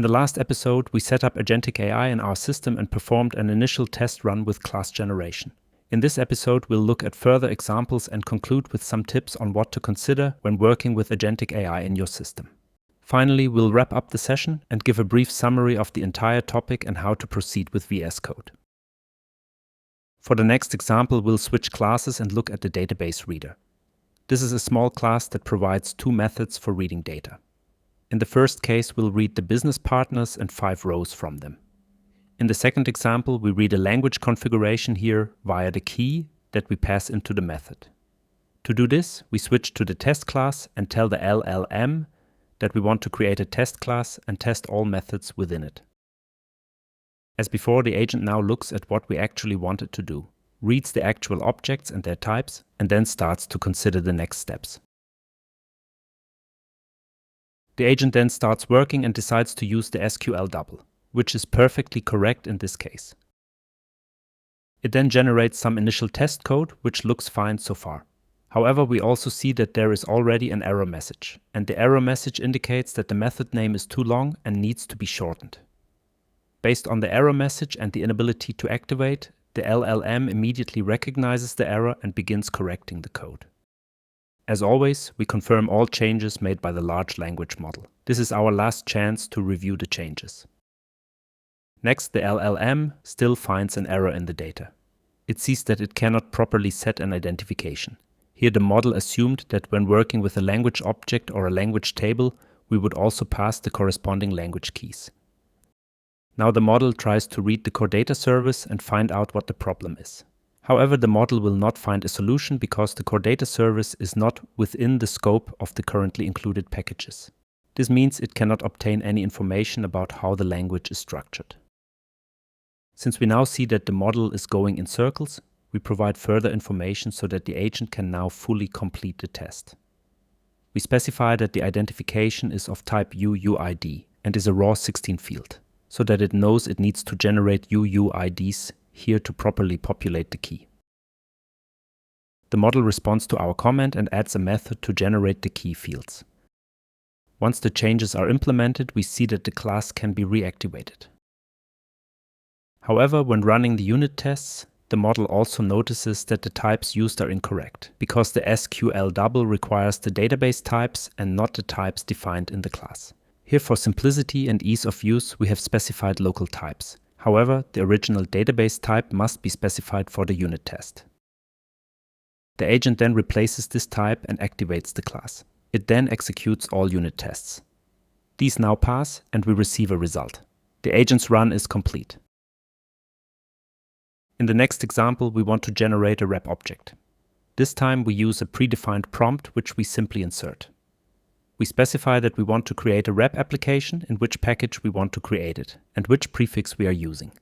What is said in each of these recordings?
In the last episode, we set up Agentic AI in our system and performed an initial test run with class generation. In this episode, we'll look at further examples and conclude with some tips on what to consider when working with Agentic AI in your system. Finally, we'll wrap up the session and give a brief summary of the entire topic and how to proceed with VS Code. For the next example, we'll switch classes and look at the database reader. This is a small class that provides 2 methods for reading data. In the first case, we'll read the business partners and 5 rows from them. In the second example, we read a language configuration here via the key that we pass into the method. To do this, we switch to the test class and tell the LLM that we want to create a test class and test all methods within it. As before, the agent now looks at what we actually want it to do, reads the actual objects and their types, and then starts to consider the next steps. The agent then starts working and decides to use the SQL double, which is perfectly correct in this case. It then generates some initial test code, which looks fine so far. However, we also see that there is already an error message, and the error message indicates that the method name is too long and needs to be shortened. Based on the error message and the inability to activate, the LLM immediately recognizes the error and begins correcting the code. As always, we confirm all changes made by the large language model. This is our last chance to review the changes. Next, the LLM still finds an error in the data. It sees that it cannot properly set an identification. Here the model assumed that when working with a language object or a language table, we would also pass the corresponding language keys. Now the model tries to read the core data service and find out what the problem is. However, the model will not find a solution because the core data service is not within the scope of the currently included packages. This means it cannot obtain any information about how the language is structured. Since we now see that the model is going in circles, we provide further information so that the agent can now fully complete the test. We specify that the identification is of type UUID and is a raw 16 field, so that it knows it needs to generate UUIDs here to properly populate the key. The model responds to our comment and adds a method to generate the key fields. Once the changes are implemented, we see that the class can be reactivated. However, when running the unit tests, the model also notices that the types used are incorrect, because the SQL double requires the database types and not the types defined in the class. Here, for simplicity and ease of use, we have specified local types. However, the original database type must be specified for the unit test. The agent then replaces this type and activates the class. It then executes all unit tests. These now pass and we receive a result. The agent's run is complete. In the next example, we want to generate a RAP object. This time we use a predefined prompt which we simply insert. We specify that we want to create a RAP application, in which package we want to create it, and which prefix we are using.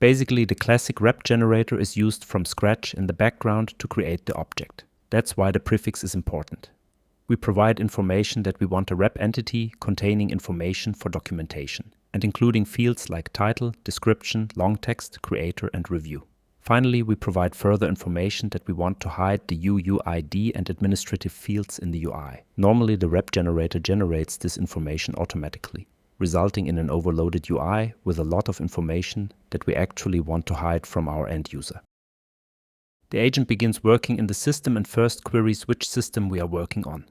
Basically, the classic RAP generator is used from scratch in the background to create the object. That's why the prefix is important. We provide information that we want a RAP entity containing information for documentation, and including fields like title, description, long text, creator, and review. Finally, we provide further information that we want to hide the UUID and administrative fields in the UI. Normally, the RAP generator generates this information automatically, resulting in an overloaded UI with a lot of information that we actually want to hide from our end user. The agent begins working in the system and first queries which system we are working on.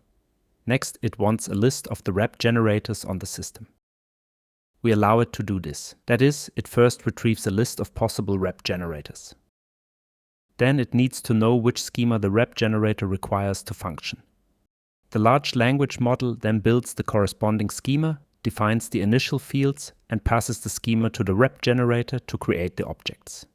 Next, it wants a list of the RAP generators on the system. We allow it to do this. That is, it first retrieves a list of possible RAP generators. Then it needs to know which schema the RAP generator requires to function. The large language model then builds the corresponding schema, defines the initial fields, and passes the schema to the RAP generator to create the objects.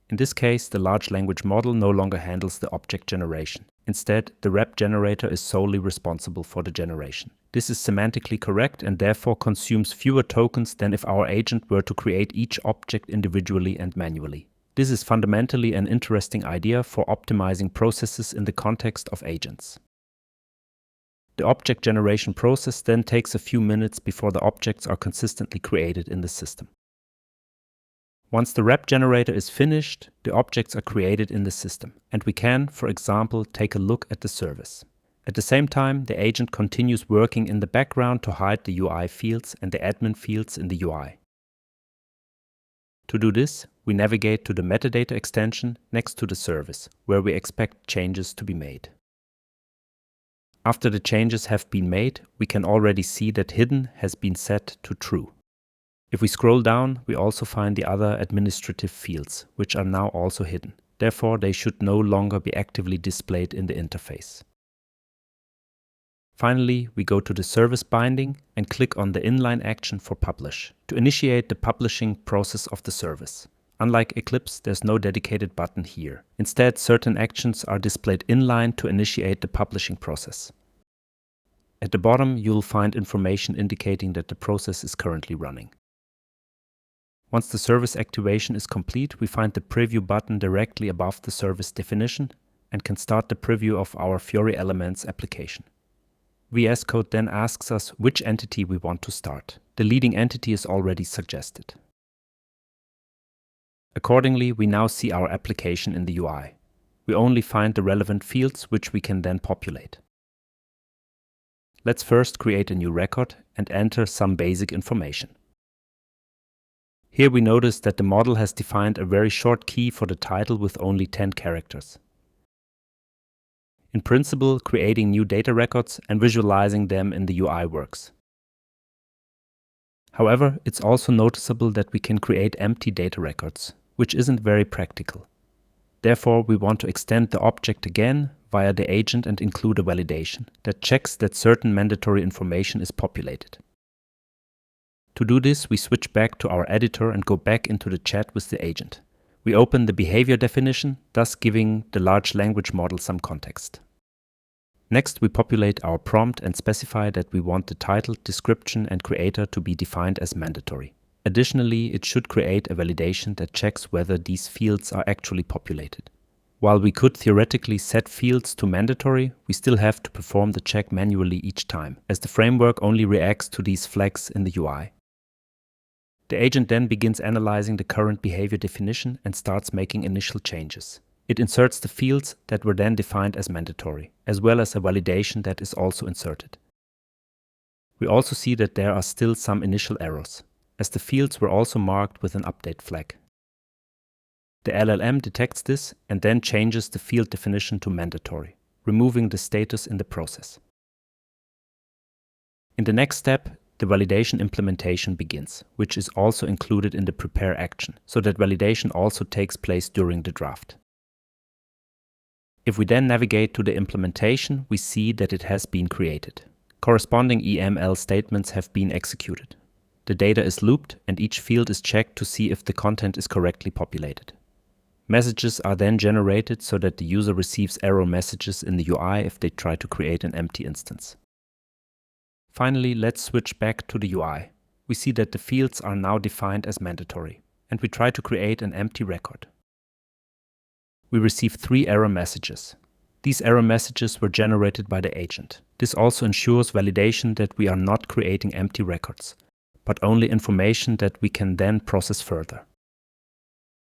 In this case, the large language model no longer handles the object generation. Instead, the RAP generator is solely responsible for the generation. This is semantically correct and therefore consumes fewer tokens than if our agent were to create each object individually and manually. This is fundamentally an interesting idea for optimizing processes in the context of agents. The object generation process then takes a few minutes before the objects are consistently created in the system. Once the RAP generator is finished, the objects are created in the system, and we can, for example, take a look at the service. At the same time, the agent continues working in the background to hide the UI fields and the admin fields in the UI. To do this, we navigate to the metadata extension next to the service, where we expect changes to be made. After the changes have been made, we can already see that hidden has been set to true. If we scroll down, we also find the other administrative fields, which are now also hidden. Therefore, they should no longer be actively displayed in the interface. Finally, we go to the service binding and click on the inline action for publish to initiate the publishing process of the service. Unlike Eclipse, there's no dedicated button here. Instead, certain actions are displayed inline to initiate the publishing process. At the bottom, you'll find information indicating that the process is currently running. Once the service activation is complete, we find the preview button directly above the service definition and can start the preview of our Fiori Elements application. VS Code then asks us which entity we want to start. The leading entity is already suggested. Accordingly, we now see our application in the UI. We only find the relevant fields which we can then populate. Let's first create a new record and enter some basic information. Here we notice that the model has defined a very short key for the title with only 10 characters. In principle, creating new data records and visualizing them in the UI works. However, it's also noticeable that we can create empty data records, which isn't very practical. Therefore, we want to extend the object again via the agent and include a validation that checks that certain mandatory information is populated. To do this, we switch back to our editor and go back into the chat with the agent. We open the behavior definition, thus giving the large language model some context. Next, we populate our prompt and specify that we want the title, description, and creator to be defined as mandatory. Additionally, it should create a validation that checks whether these fields are actually populated. While we could theoretically set fields to mandatory, we still have to perform the check manually each time, as the framework only reacts to these flags in the UI. The agent then begins analyzing the current behavior definition and starts making initial changes. It inserts the fields that were then defined as mandatory, as well as a validation that is also inserted. We also see that there are still some initial errors, as the fields were also marked with an update flag. The LLM detects this and then changes the field definition to mandatory, removing the status in the process. In the next step, the validation implementation begins, which is also included in the prepare action, so that validation also takes place during the draft. If we then navigate to the implementation, we see that it has been created. Corresponding EML statements have been executed. The data is looped and each field is checked to see if the content is correctly populated. Messages are then generated so that the user receives error messages in the UI if they try to create an empty instance. Finally, let's switch back to the UI. We see that the fields are now defined as mandatory, and we try to create an empty record. We receive 3 error messages. These error messages were generated by the agent. This also ensures validation that we are not creating empty records, but only information that we can then process further.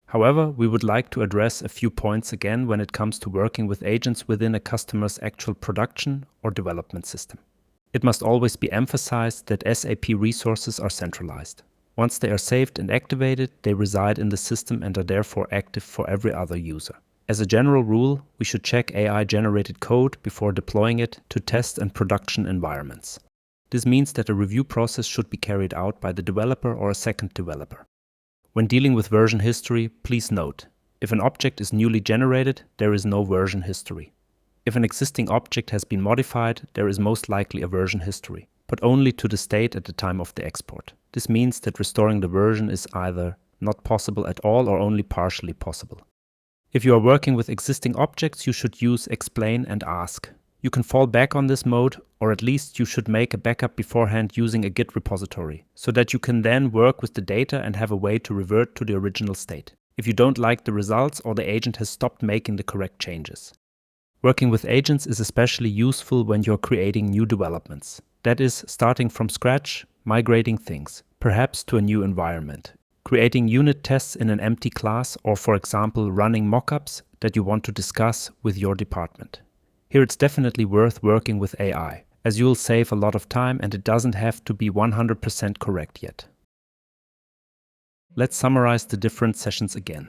However, we would like to address a few points again when it comes to working with agents within a customer's actual production or development system. It must always be emphasized that SAP resources are centralized. Once they are saved and activated, they reside in the system and are therefore active for every other user. As a general rule, we should check AI-generated code before deploying it to test and production environments. This means that a review process should be carried out by the developer or a second developer. When dealing with version history, please note, if an object is newly generated, there is no version history. If an existing object has been modified, there is most likely a version history, but only to the state at the time of the export. This means that restoring the version is either not possible at all or only partially possible. If you are working with existing objects, you should use explain and ask. You can fall back on this mode, or at least you should make a backup beforehand using a Git repository, so that you can then work with the data and have a way to revert to the original state, if you don't like the results or the agent has stopped making the correct changes. Working with agents is especially useful when you're creating new developments. That is, starting from scratch, migrating things, perhaps to a new environment, creating unit tests in an empty class, or for example, running mockups that you want to discuss with your department. Here it's definitely worth working with AI, as you'll save a lot of time and it doesn't have to be 100% correct yet. Let's summarize the different sessions again.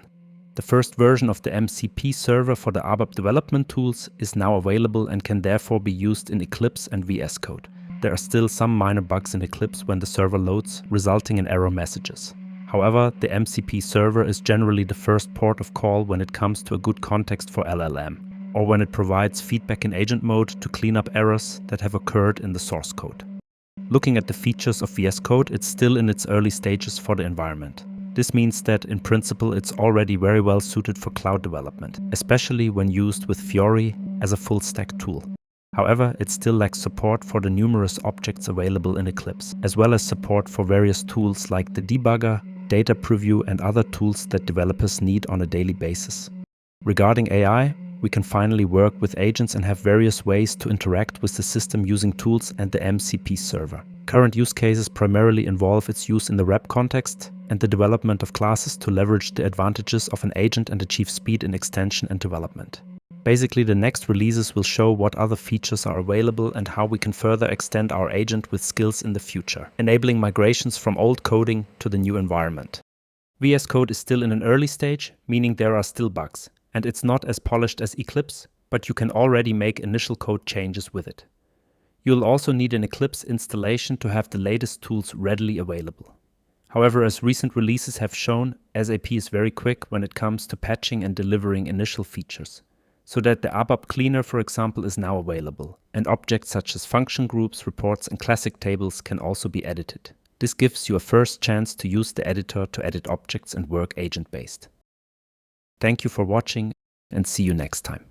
The first version of the MCP server for the ABAP development tools is now available and can therefore be used in Eclipse and VS Code. There are still some minor bugs in Eclipse when the server loads, resulting in error messages. However, the MCP server is generally the first port of call when it comes to a good context for LLM, or when it provides feedback in agent mode to clean up errors that have occurred in the source code. Looking at the features of VS Code, it's still in its early stages for the environment. This means that, in principle, it's already very well suited for cloud development, especially when used with Fiori as a full-stack tool. However, it still lacks support for the numerous objects available in Eclipse, as well as support for various tools like the debugger, data preview, and other tools that developers need on a daily basis. Regarding AI, we can finally work with agents and have various ways to interact with the system using tools and the MCP server. Current use cases primarily involve its use in the RAP context and the development of classes to leverage the advantages of an agent and achieve speed in extension and development. Basically, the next releases will show what other features are available and how we can further extend our agent with skills in the future, enabling migrations from old coding to the new environment. VS Code is still in an early stage, meaning there are still bugs, and it's not as polished as Eclipse, but you can already make initial code changes with it. You'll also need an Eclipse installation to have the latest tools readily available. However, as recent releases have shown, SAP is very quick when it comes to patching and delivering initial features, so that the ABAP cleaner, for example, is now available, and objects such as function groups, reports, and classic tables can also be edited. This gives you a first chance to use the editor to edit objects and work agent-based. Thank you for watching, and see you next time.